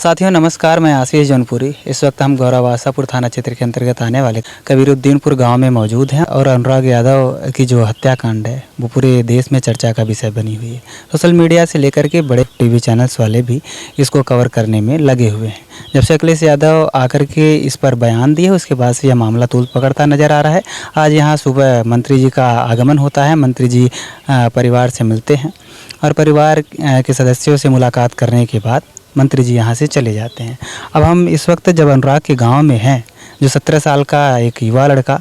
साथियों नमस्कार, मैं आशीष जौनपुरी। इस वक्त हम गौरव आशापुर थाना क्षेत्र के अंतर्गत आने वाले कबीरुद्दीनपुर गांव में मौजूद हैं और अनुराग यादव की जो हत्याकांड है वो पूरे देश में चर्चा का विषय बनी हुई है। सोशल मीडिया से लेकर के बड़े टीवी चैनल्स वाले भी इसको कवर करने में लगे हुए हैं। जब से अखिलेश यादव आकर के इस पर बयान दिए उसके बाद से यह मामला तूल पकड़ता नजर आ रहा है। आज यहाँ सुबह मंत्री जी का आगमन होता है, मंत्री जी परिवार से मिलते हैं और परिवार के सदस्यों से मुलाकात करने के बाद मंत्री जी यहाँ से चले जाते हैं। अब हम इस वक्त जब अनुराग के गांव में हैं, जो 17 साल का एक युवा लड़का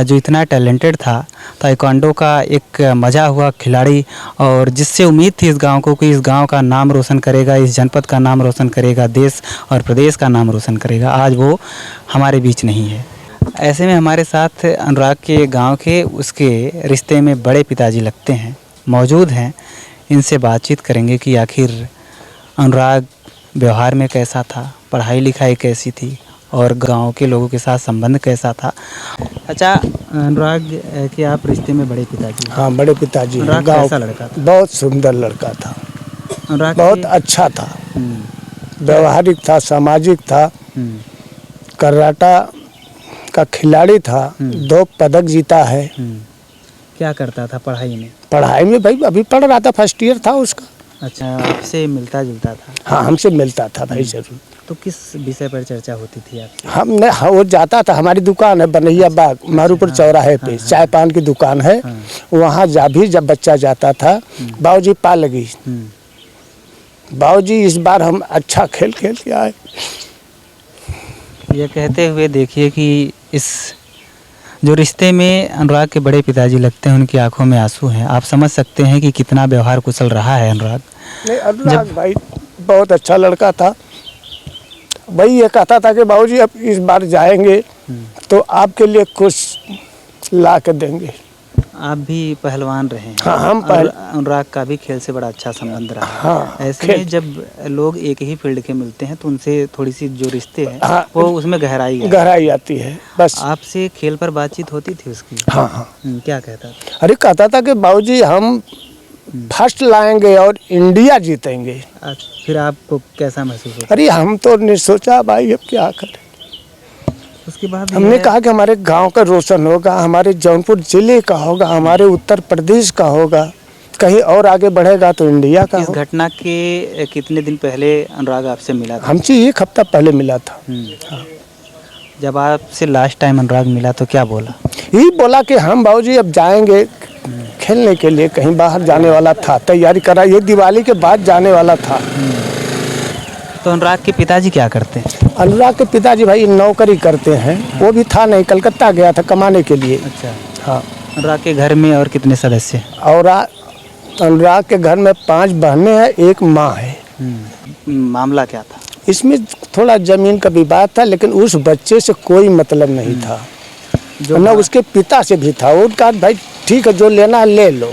जो इतना टैलेंटेड था, ताइक्वांडो का एक मजा हुआ खिलाड़ी और जिससे उम्मीद थी इस गांव को कि इस गांव का नाम रोशन करेगा, इस जनपद का नाम रोशन करेगा, देश और प्रदेश का नाम रोशन करेगा, आज वो हमारे बीच नहीं है। ऐसे में हमारे साथ अनुराग के गाँव के उसके रिश्ते में बड़े पिताजी लगते हैं, मौजूद हैं। इनसे बातचीत करेंगे कि आखिर अनुराग व्यवहार में कैसा था, पढ़ाई लिखाई कैसी थी और गांव के लोगों के साथ संबंध कैसा था। अच्छा अनुराग के आप रिश्ते में बड़े पिताजी? हाँ, बड़े पिताजी। अनुराग कैसा लड़का था? बहुत सुंदर लड़का था, अनुराग बहुत अच्छा था, व्यवहारिक था, सामाजिक था, कराटा का खिलाड़ी था, 2 पदक जीता है। क्या करता था पढ़ाई में? पढ़ाई में भाई अभी पढ़ रहा था, फर्स्ट ईयर था उसका। अच्छा, आपसे मिलता जुलता था? हाँ, हमसे मिलता था भाई जरूर। तो किस विषय पर चर्चा होती थी आपसे? हमने वो जाता था, हमारी दुकान है बनैया बाग मारूपुर चौराहे पे, चाय पान की दुकान है, वहाँ जब बच्चा जाता था, बाबूजी पा लगी, बाबूजी इस बार हम अच्छा खेल के आए। ये कहते हुए देखिए कि इस जो रिश्ते में अनुराग के बड़े पिताजी लगते हैं, उनकी आंखों में आंसू हैं। आप समझ सकते हैं कि कितना व्यवहार कुशल रहा है अनुराग। नहीं, अनुराग भाई बहुत अच्छा लड़का था। वही ये कहता था कि बाबूजी अब इस बार जाएंगे तो आपके लिए कुछ ला के देंगे। आप भी पहलवान रहे हैं? हाँ, हम अनुराग का भी खेल से बड़ा अच्छा संबंध रहा। हाँ, ऐसे में जब लोग एक ही फील्ड के मिलते हैं तो उनसे थोड़ी सी जो रिश्ते हैं, हाँ, वो उसमें गहराई आती है। बस आपसे खेल पर बातचीत होती थी उसकी? हाँ हाँ। क्या कहता था? अरे कहता था कि बाबूजी हम फर्स्ट लाएंगे और इंडिया जीतेंगे। फिर आपको कैसा महसूस होता? अरे हम तो नहीं सोचा भाई अब क्या करें। उसके बाद हमने कहा कि हमारे गांव का रोशन होगा, हमारे जौनपुर जिले का होगा, हमारे उत्तर प्रदेश का होगा, कहीं और आगे बढ़ेगा तो इंडिया का। इस घटना के कितने दिन पहले अनुराग आपसे मिला था? हमसे 1 हफ्ता पहले मिला था। हाँ। जब आपसे लास्ट टाइम अनुराग मिला तो क्या बोला? यही बोला कि हम बाबूजी अब जाएंगे खेलने के लिए, कहीं बाहर जाने वाला था, तैयारी करा, ये दिवाली के बाद जाने वाला था। तो अनुराग के पिताजी क्या करते हैं? अनुराग के पिताजी भाई नौकरी करते हैं। वो भी था नहीं, कलकत्ता गया था कमाने के लिए। अच्छा। हाँ। अनुराग के घर में और कितने सदस्य हैं? और अनुराग के घर में 5 बहनें हैं, 1 माँ है। मामला क्या था? इसमें थोड़ा जमीन का विवाद था, लेकिन उस बच्चे से कोई मतलब नहीं था, जो ना उसके पिता से भी था। उनका भाई ठीक है, जो लेना ले लो,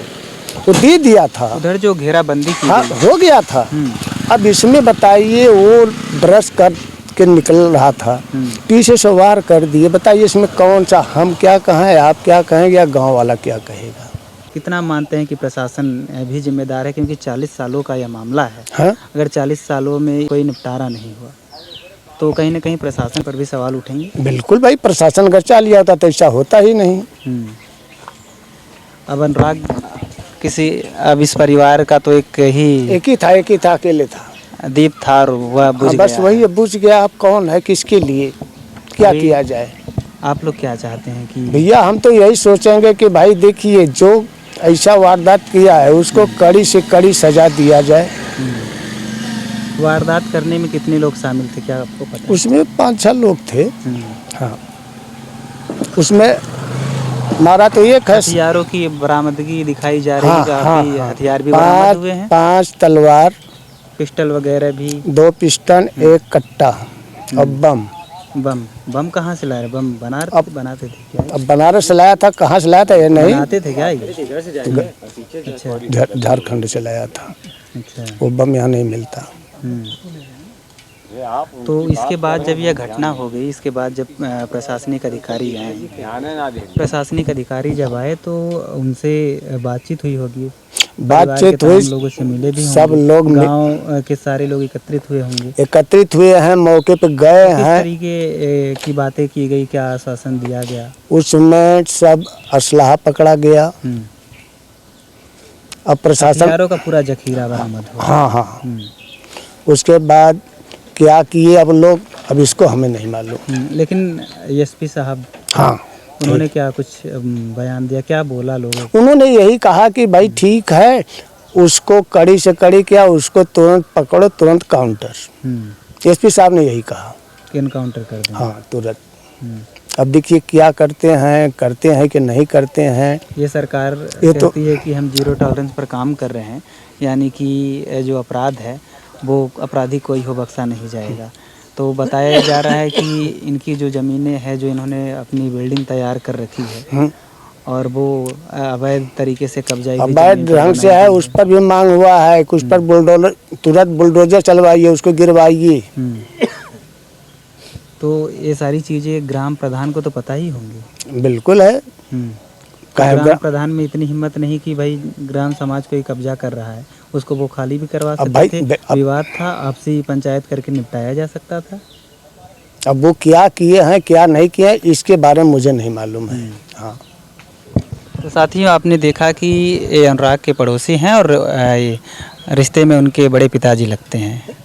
वो दे दिया था। उधर जो घेराबंदी की हो गया था। अब इसमें बताइए, वो ब्रश कर के निकल रहा था, पीछे से वार कर दिए। बताइए इसमें कौन सा हम क्या कहें, आप क्या कहेंगे या गांव वाला क्या कहेगा? कितना मानते हैं कि प्रशासन भी जिम्मेदार है, क्योंकि 40 सालों का यह मामला है। हाँ? अगर 40 सालों में कोई निपटारा नहीं हुआ तो कहीं ना कहीं प्रशासन पर भी सवाल उठेंगे। बिल्कुल भाई, प्रशासन अगर चाह लिया होता तो ऐसा होता ही नहीं। अब अनुराग अब इस परिवार का तो एक ही था, अकेले था, दीप था और वह बुझ गया। बस वही बुझ गया। अब कौन है, किसके लिए क्या किया जाए? आप लोग क्या चाहते हैं कि? भैया हम तो यही सोचेंगे कि भाई देखिए, जो ऐसा वारदात किया है उसको कड़ी से कड़ी सजा दिया जाए। वारदात करने में कितने लोग शामिल थे, क्या आपको पता? उसमें 5-6 लोग थे। हाँ, उसमें मारा तो एक है। हथियारों की बरामदगी दिखाई जा रही है। काफी हथियार भी बरामद हुए हैं। 5 तलवार, पिस्टल वगैरह भी, 2 पिस्टल, 1 कट्टा और बम कहाँ से लाए? बम बनाते थे क्या? अब बनारस से लाया था, कहाँ से लाया था ये नहीं बनाते थे क्या? अच्छा, झारखंड से लाया था। अच्छा, वो बम यहाँ नहीं मिलता। तो इसके बाद जब यह घटना हो गई, इसके बाद जब प्रशासनिक अधिकारी आए, प्रशासनिक अधिकारी जब आए तो उनसे बातचीत हुई होगी? बातचीत हुई, लोगों से मिले भी सब लोग गांव के सारे लोग एकत्रित हुए होंगे। एकत्रित हुए हैं, मौके पे गए किस हैं। तरीके की बातें की गई, क्या आश्वासन दिया गया? उसमें सब असलाह पकड़ा गया। अब प्रशासन हथियारों का पूरा जखीरा बरामद हुआ। हाँ हाँ। उसके बाद क्या किए अब लोग, अब इसको हमें नहीं मालूम। लेकिन एसपी साहब, हाँ, उन्होंने क्या कुछ बयान दिया, क्या बोला लोगों को? उन्होंने यही कहा कि भाई ठीक है, उसको कड़ी से कड़ी क्या, उसको तुरंत पकड़ो, तुरंत काउंटर। एसपी साहब ने यही कहा कि इनकाउंटर कर दें। हाँ, तुरंत। अब देखिए क्या करते हैं कि नहीं करते हैं। ये सरकार कहती है कि हम जीरो टॉलरेंस पर काम कर रहे हैं, यानी कि जो अपराध है वो अपराधी कोई हो बख्शा नहीं जाएगा। तो बताया जा रहा है कि इनकी जो ज़मीनें हैं, जो इन्होंने अपनी बिल्डिंग तैयार कर रखी है और वो अवैध तरीके से कब्जा अवैध ढंग से है, उस पर भी मांग हुआ है, कुछ पर बुलडोजर, तुरंत बुलडोजर चलवाइए, उसको गिरवाइए। तो ये सारी चीज़ें ग्राम प्रधान को तो पता ही होंगी। बिल्कुल है। ग्राम प्रधान में इतनी हिम्मत नहीं कि भाई ग्राम समाज को कब्जा कर रहा है, उसको वो खाली भी करवा सकते थे। विवाद था, आपसी पंचायत करके निपटाया जा सकता था। अब वो क्या किए हैं क्या नहीं किए हैं, इसके बारे में मुझे नहीं मालूम है। हाँ। तो साथियों, आपने देखा कि ये अनुराग के पड़ोसी हैं और रिश्ते में उनके बड़े पिताजी लगते हैं।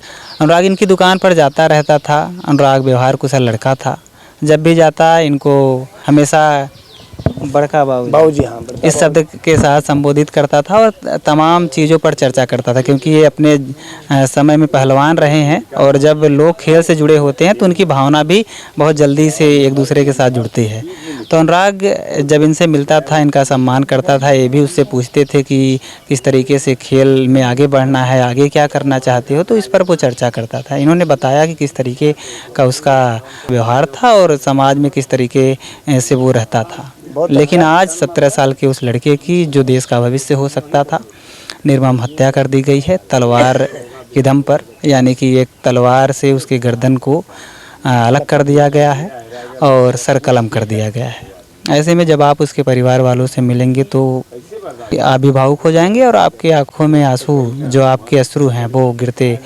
अनुराग इनकी दुकान पर जाता रहता था। अनुराग व्यवहार कुशल लड़का था। जब भी जाता इनको हमेशा बड़का बाबूजी हाँ इस शब्द के साथ संबोधित करता था और तमाम चीज़ों पर चर्चा करता था, क्योंकि ये अपने समय में पहलवान रहे हैं और जब लोग खेल से जुड़े होते हैं तो उनकी भावना भी बहुत जल्दी से एक दूसरे के साथ जुड़ती है। तो अनुराग जब इनसे मिलता था, इनका सम्मान करता था। ये भी उससे पूछते थे कि किस तरीके से खेल में आगे बढ़ना है, आगे क्या करना चाहते हो, तो इस पर वो चर्चा करता था। इन्होंने बताया कि किस तरीके का उसका व्यवहार था और समाज में किस तरीके से वो रहता था। लेकिन आज 17 साल के उस लड़के की, जो देश का भविष्य हो सकता था, निर्मम हत्या कर दी गई है तलवार के दम पर, यानी कि एक तलवार से उसके गर्दन को अलग कर दिया गया है और सर कलम कर दिया गया है। ऐसे में जब आप उसके परिवार वालों से मिलेंगे तो आप भी भावुक हो जाएंगे और आपकी आंखों में आंसू, जो आपके अश्रु हैं, वो गिरते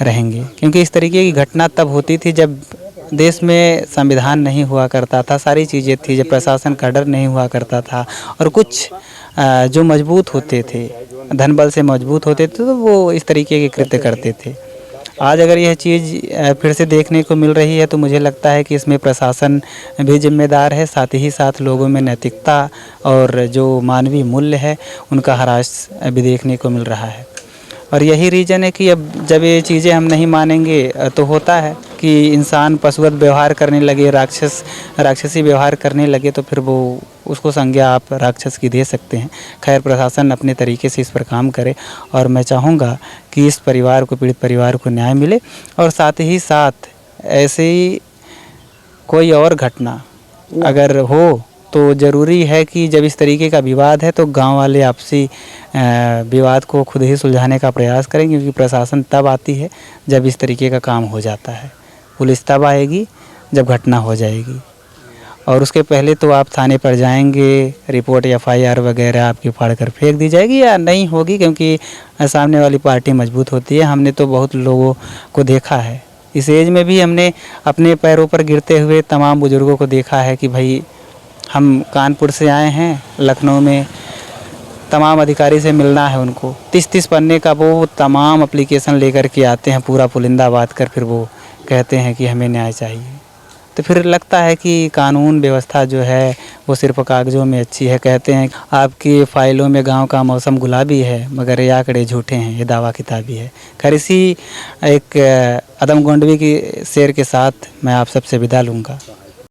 रहेंगे, क्योंकि इस तरीके की घटना तब होती थी जब देश में संविधान नहीं हुआ करता था, सारी चीज़ें थी, जब प्रशासन का डर नहीं हुआ करता था और कुछ जो मजबूत होते थे, धन बल से मजबूत होते थे, तो वो इस तरीके के कृत्य करते थे। आज अगर यह चीज़ फिर से देखने को मिल रही है तो मुझे लगता है कि इसमें प्रशासन भी जिम्मेदार है, साथ ही साथ लोगों में नैतिकता और जो मानवीय मूल्य है उनका ह्रास भी देखने को मिल रहा है। और यही रीज़न है कि अब जब ये चीज़ें हम नहीं मानेंगे तो होता है कि इंसान पशुवत व्यवहार करने लगे, राक्षसी व्यवहार करने लगे, तो फिर वो उसको संज्ञा आप राक्षस की दे सकते हैं। खैर, प्रशासन अपने तरीके से इस पर काम करे और मैं चाहूँगा कि इस परिवार को, पीड़ित परिवार को न्याय मिले और साथ ही साथ ऐसे ही कोई और घटना अगर हो तो ज़रूरी है कि जब इस तरीके का विवाद है तो गांव वाले आपसी विवाद को खुद ही सुलझाने का प्रयास करें, क्योंकि प्रशासन तब आती है जब इस तरीके का काम हो जाता है। पुलिस तब आएगी जब घटना हो जाएगी, और उसके पहले तो आप थाने पर जाएंगे, रिपोर्ट FIR वगैरह आपकी फाड़ कर फेंक दी जाएगी या नहीं होगी, क्योंकि सामने वाली पार्टी मजबूत होती है। हमने तो बहुत लोगों को देखा है, इस एज में भी हमने अपने पैरों पर गिरते हुए तमाम बुज़ुर्गों को देखा है कि भाई हम कानपुर से आए हैं, लखनऊ में तमाम अधिकारी से मिलना है उनको, 30-30 पन्ने का वो तमाम एप्लीकेशन लेकर के आते हैं, पूरा पुलिंदा बात कर, फिर वो कहते हैं कि हमें न्याय चाहिए। तो फिर लगता है कि कानून व्यवस्था जो है वो सिर्फ कागज़ों में अच्छी है। कहते हैं आपकी फ़ाइलों में गांव का मौसम गुलाबी है, मगर ये आंकड़े झूठे हैं, ये दावा किताबी है। खैर, इसी एक अदम गोंडवी की शेर के साथ मैं आप सबसे विदा लूँगा।